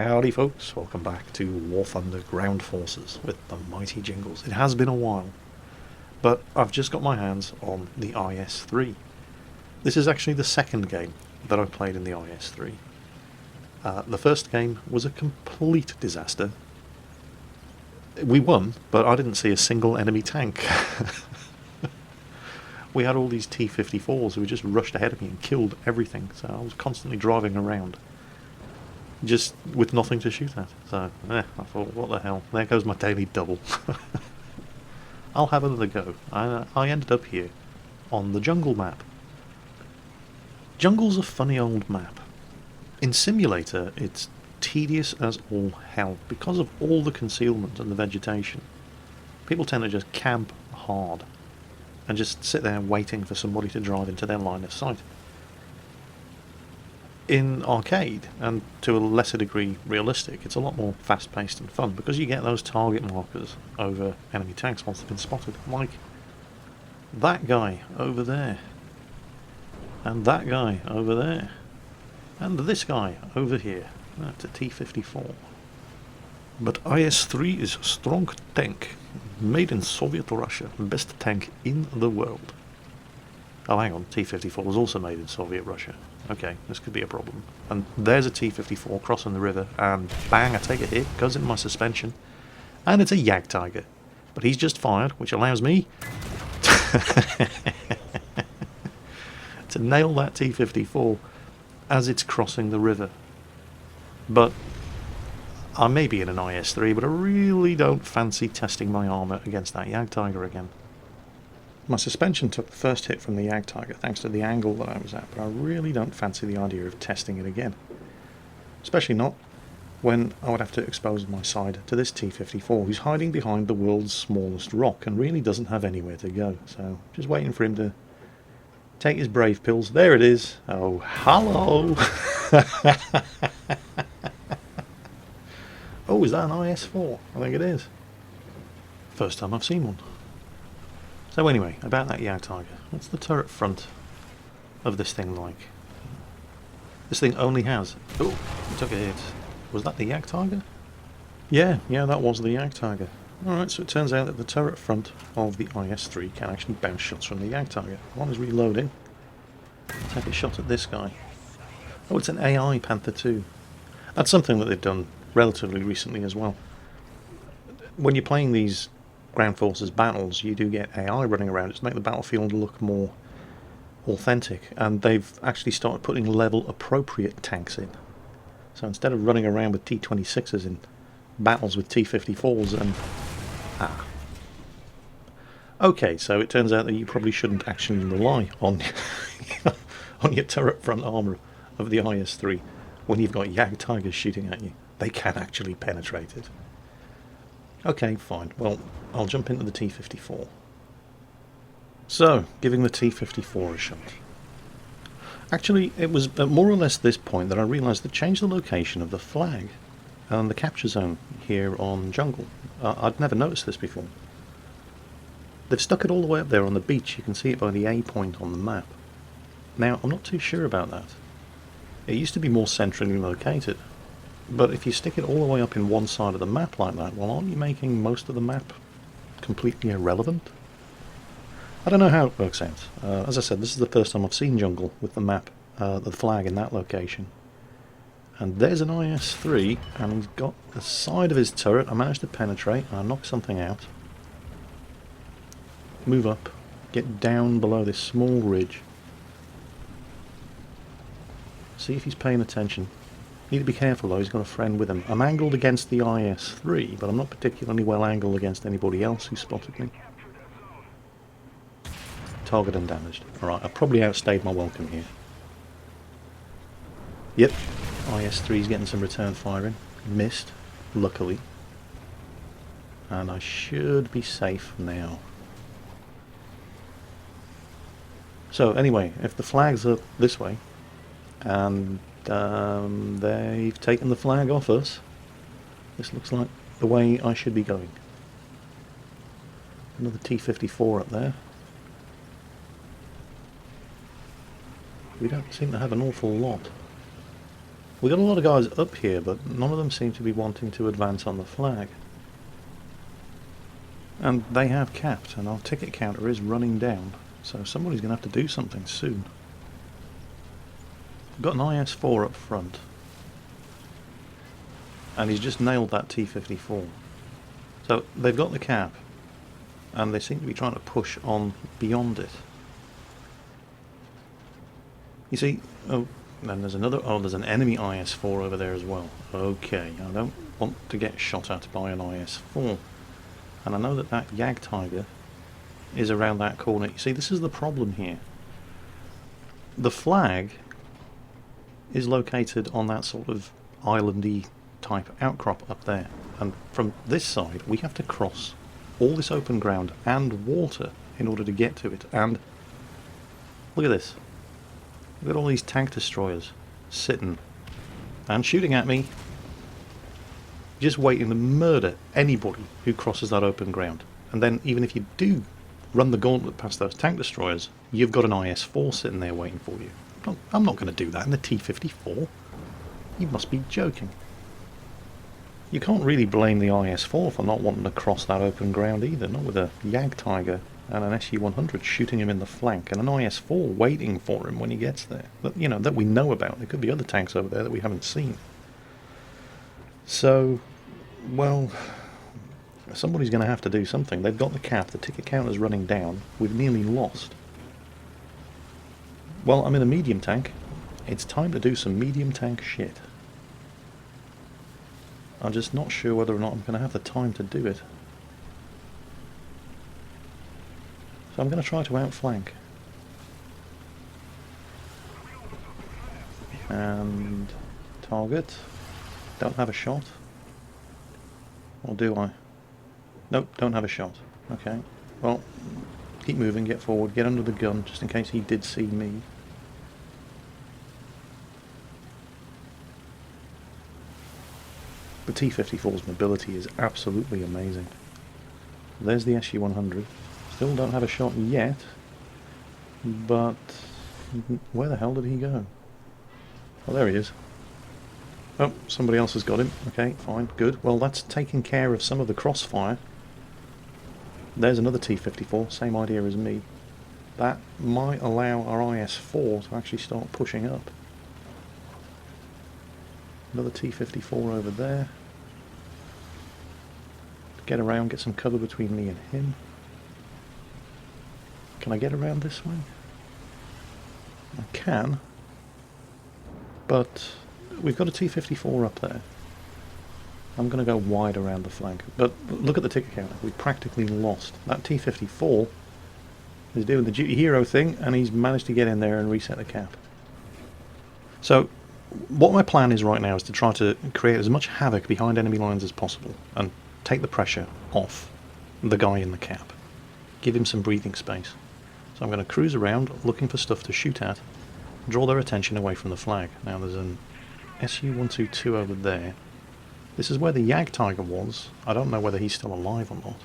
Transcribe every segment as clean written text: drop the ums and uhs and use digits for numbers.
Howdy folks, welcome back to War Thunder Ground Forces with the mighty Jingles. It has been a while, but I've just got my hands on the IS-3. This is actually the second game that I played in the IS-3. The first game was a complete disaster. We won, but I didn't see a single enemy tank. We had all these T-54s who just rushed ahead of me and killed everything, so I was constantly driving around just with nothing to shoot at. So, I thought, what the hell, there goes my daily double. I'll have another go. I ended up here on the jungle map. Jungle's a funny old map. In Simulator, it's tedious as all hell because of all the concealment and the vegetation. People tend to just camp hard and just sit there waiting for somebody to drive into their line of sight. In arcade, and to a lesser degree realistic, it's a lot more fast-paced and fun because you get those target markers over enemy tanks once they've been spotted, like that guy over there, and that guy over there, and this guy over here. That's a T-54. But IS-3 is a strong tank, made in Soviet Russia, best tank in the world. Oh, hang on, T-54 was also made in Soviet Russia. Okay, this could be a problem. And there's a T-54 crossing the river, and bang, I take a hit, goes into my suspension, and it's a Jagdtiger. But he's just fired, which allows me to nail that T-54 as it's crossing the river. But I may be in an IS-3, but I really don't fancy testing my armour against that Jagdtiger again. My suspension took the first hit from the Jagdtiger thanks to the angle that I was at, but I really don't fancy the idea of testing it again. Especially not when I would have to expose my side to this T-54, who's hiding behind the world's smallest rock and really doesn't have anywhere to go. So, just waiting for him to take his brave pills. There it is. Oh, hello! Oh, is that an IS-4? I think it is. First time I've seen one. So anyway, about that Jagdtiger. What's the turret front of this thing like? This thing only has... Oh, it took a hit. Was that the Jagdtiger? Yeah, that was the Jagdtiger. Alright, so it turns out that the turret front of the IS-3 can actually bounce shots from the Jagdtiger. One is reloading. Take a shot at this guy. Oh, it's an AI Panther II. That's something that they've done relatively recently as well. When you're playing these ground forces battles, you do get AI running around to make the battlefield look more authentic, and they've actually started putting level appropriate tanks in. So instead of running around with T-26s in battles with T-54s and... Okay, so it turns out that you probably shouldn't actually rely on on your turret front armour of the IS-3 when you've got Jagdtigers shooting at you. They can actually penetrate it. Okay, fine. Well, I'll jump into the T-54. So, giving the T-54 a shot. Actually, it was at more or less this point that I realised they changed the location of the flag and the capture zone here on Jungle. I'd never noticed this before. They've stuck it all the way up there on the beach. You can see it by the A point on the map. Now, I'm not too sure about that. It used to be more centrally located. But if you stick it all the way up in one side of the map like that, well, aren't you making most of the map completely irrelevant? I don't know how it works out. As I said, this is the first time I've seen Jungle with the map, the flag in that location. And there's an IS-3, and he's got the side of his turret. I managed to penetrate, and I knocked something out. Move up, get down below this small ridge. See if he's paying attention. Need to be careful though, he's got a friend with him. I'm angled against the IS-3, but I'm not particularly well angled against anybody else who spotted me. Target undamaged. Alright, I've probably outstayed my welcome here. Yep, IS-3's getting some return firing. Missed, luckily. And I should be safe now. So anyway, if the flags are this way, and they've taken the flag off us, this looks like the way I should be going. Another T-54 up there. We don't seem to have an awful lot. We got a lot of guys up here, but none of them seem to be wanting to advance on the flag. And they have capped, and our ticket counter is running down, so somebody's going to have to do something soon. We've got an IS-4 up front, and he's just nailed that T-54. So they've got the cap, and they seem to be trying to push on beyond it. You see, oh, then there's another, oh, there's an enemy IS-4 over there as well. Okay, I don't want to get shot at by an IS-4. And I know that that Jagdtiger is around that corner. You see, this is the problem here. The flag is located on that sort of islandy type outcrop up there. And from this side, we have to cross all this open ground and water in order to get to it. And look at this. Look at all these tank destroyers sitting and shooting at me, just waiting to murder anybody who crosses that open ground. And then even if you do run the gauntlet past those tank destroyers, you've got an IS-4 sitting there waiting for you. I'm not going to do that in the T-54. You must be joking. You can't really blame the IS-4 for not wanting to cross that open ground either, not with a Jagdtiger and an SU-100 shooting him in the flank, and an IS-4 waiting for him when he gets there. But, you know, that we know about. There could be other tanks over there that we haven't seen. So, well, somebody's going to have to do something. They've got the cap, the ticket counter's running down. We've nearly lost. Well, I'm in a medium tank. It's time to do some medium tank shit. I'm just not sure whether or not I'm going to have the time to do it. So I'm going to try to outflank. And target. Don't have a shot. Or do I? Nope, don't have a shot. Okay. Well, keep moving, get forward, get under the gun, just in case he did see me. The T-54's mobility is absolutely amazing. There's the SU-100. Still don't have a shot yet, but where the hell did he go? Oh, there he is. Oh, somebody else has got him. Okay, fine, good. Well, that's taking care of some of the crossfire. There's another T-54, same idea as me. That might allow our IS-4 to actually start pushing up. Another T-54 over there. Get around, get some cover between me and him. Can I get around this way? I can. But we've got a T-54 up there. I'm going to go wide around the flank. But look at the ticket counter. We've practically lost. That T-54 is doing the duty hero thing, and he's managed to get in there and reset the cap. So what my plan is right now is to try to create as much havoc behind enemy lines as possible and take the pressure off the guy in the cap. Give him some breathing space. So I'm going to cruise around looking for stuff to shoot at, draw their attention away from the flag. Now there's an SU-122 over there. This is where the Jagdtiger was. I don't know whether he's still alive or not.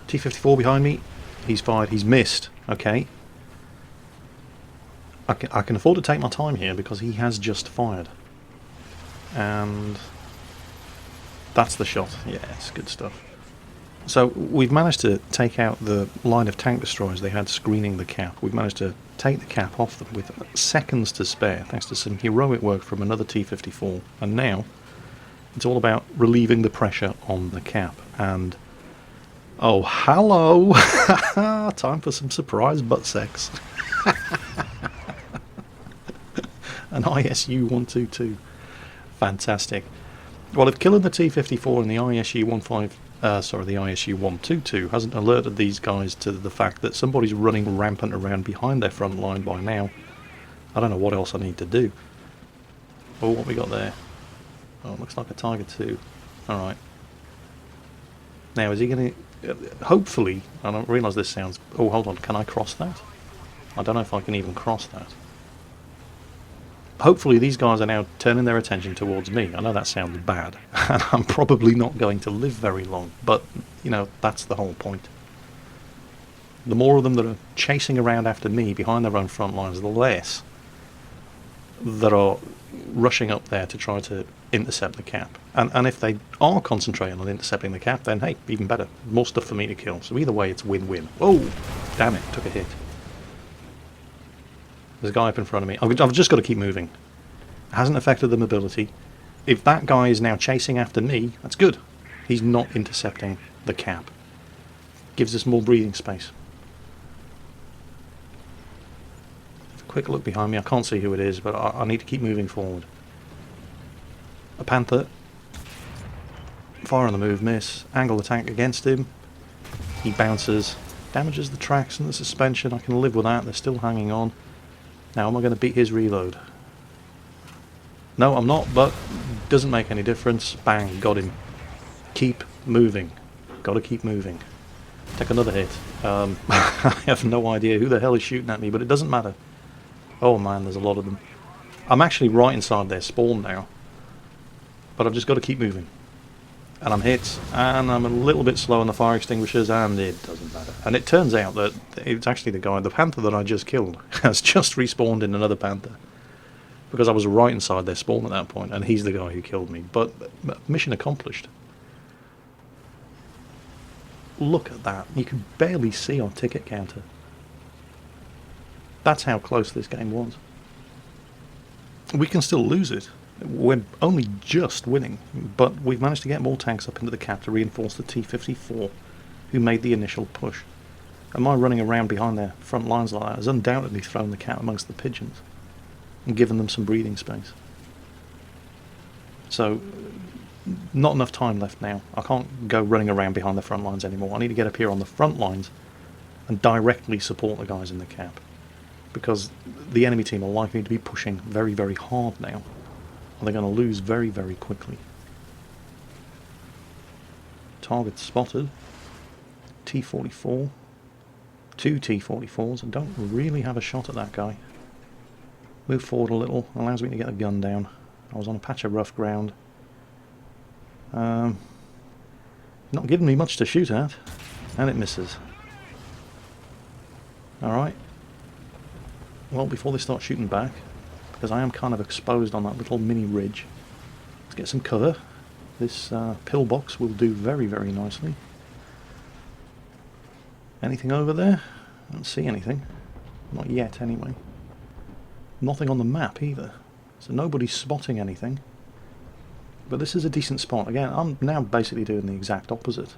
T-54 behind me. He's fired. He's missed. Okay. I can afford to take my time here because he has just fired. And that's the shot. Yes, good stuff. So we've managed to take out the line of tank destroyers they had screening the cap. We've managed to take the cap off them with seconds to spare, thanks to some heroic work from another T-54. And now it's all about relieving the pressure on the cap. And oh, hello! Time for some surprise butt sex. An ISU-122. Fantastic. Well, if killing the T-54 and the ISU-122 hasn't alerted these guys to the fact that somebody's running rampant around behind their front line by now, I don't know what else I need to do. Oh, what we got there? Oh, it looks like a Tiger 2. Alright. Now, is he going to... hopefully, I don't realise this sounds... Oh, hold on, can I cross that? I don't know if I can even cross that. Hopefully these guys are now turning their attention towards me. I know that sounds bad, and I'm probably not going to live very long, but, you know, that's the whole point. The more of them that are chasing around after me behind their own front lines, the less that are rushing up there to try to intercept the cap. And if they are concentrating on intercepting the cap, then hey, even better. More stuff for me to kill. So either way, it's win-win. Oh, damn it, took a hit. There's a guy up in front of me. I've just got to keep moving. It hasn't affected the mobility. If that guy is now chasing after me, that's good. He's not intercepting the cap. Gives us more breathing space. Quick look behind me. I can't see who it is, but I need to keep moving forward. A panther. Fire on the move, miss. Angle attack against him. He bounces. Damages the tracks and the suspension. I can live with that. They're still hanging on. Now, am I going to beat his reload? No, I'm not, but doesn't make any difference. Bang, got him. Keep moving. Gotta keep moving. Take another hit. I have no idea who the hell is shooting at me, but it doesn't matter. Oh man, there's a lot of them. I'm actually right inside their spawn now. But I've just got to keep moving. And I'm hit, and I'm a little bit slow on the fire extinguishers, and it doesn't matter. And it turns out that it's actually the panther that I just killed has just respawned in another panther. Because I was right inside their spawn at that point, and he's the guy who killed me. But mission accomplished. Look at that. You can barely see our ticket counter. That's how close this game was. We can still lose it. We're only just winning, but we've managed to get more tanks up into the cap to reinforce the T-54, who made the initial push. And my running around behind their front lines like that has undoubtedly thrown the cat amongst the pigeons and given them some breathing space. So, not enough time left now. I can't go running around behind the front lines anymore. I need to get up here on the front lines and directly support the guys in the cap. Because the enemy team are likely to be pushing very, very hard now. And they're going to lose very, very quickly. Target spotted. T-44. 2 T-44s. I don't really have a shot at that guy. Move forward a little. Allows me to get the gun down. I was on a patch of rough ground. Not giving me much to shoot at. And it misses. Alright. Well, before they start shooting back, because I am kind of exposed on that little mini ridge, let's get some cover. This pillbox will do very, very nicely. Anything over there? I don't see anything. Not yet, anyway. Nothing on the map, either. So nobody's spotting anything. But this is a decent spot. Again, I'm now basically doing the exact opposite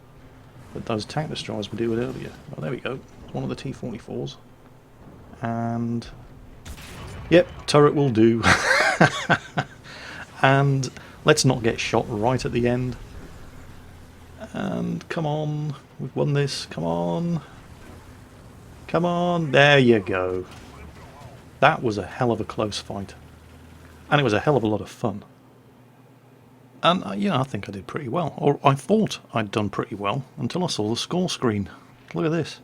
that those tank destroyers were doing earlier. Oh, there we go. One of the T-44s. And yep, turret will do. And let's not get shot right at the end. And come on, we've won this. Come on, come on. There you go. That was a hell of a close fight, and it was a hell of a lot of fun. And yeah, I think I did pretty well, or I thought I'd done pretty well until I saw the score screen. Look at this,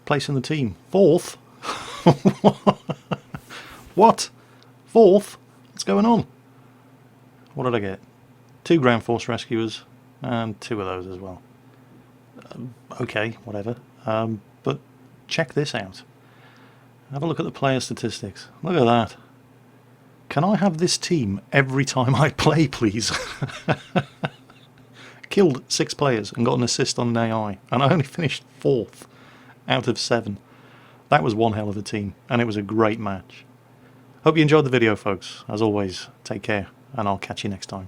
place in the team 4th. What? 4th? What's going on? What did I get? 2 ground force rescuers and 2 of those as well. Okay, whatever. But check this out. Have a look at the player statistics. Look at that. Can I have this team every time I play, please? Killed 6 players and got an assist on an AI, and I only finished 4th out of 7. That was one hell of a team, and it was a great match. Hope you enjoyed the video, folks. As always, take care, and I'll catch you next time.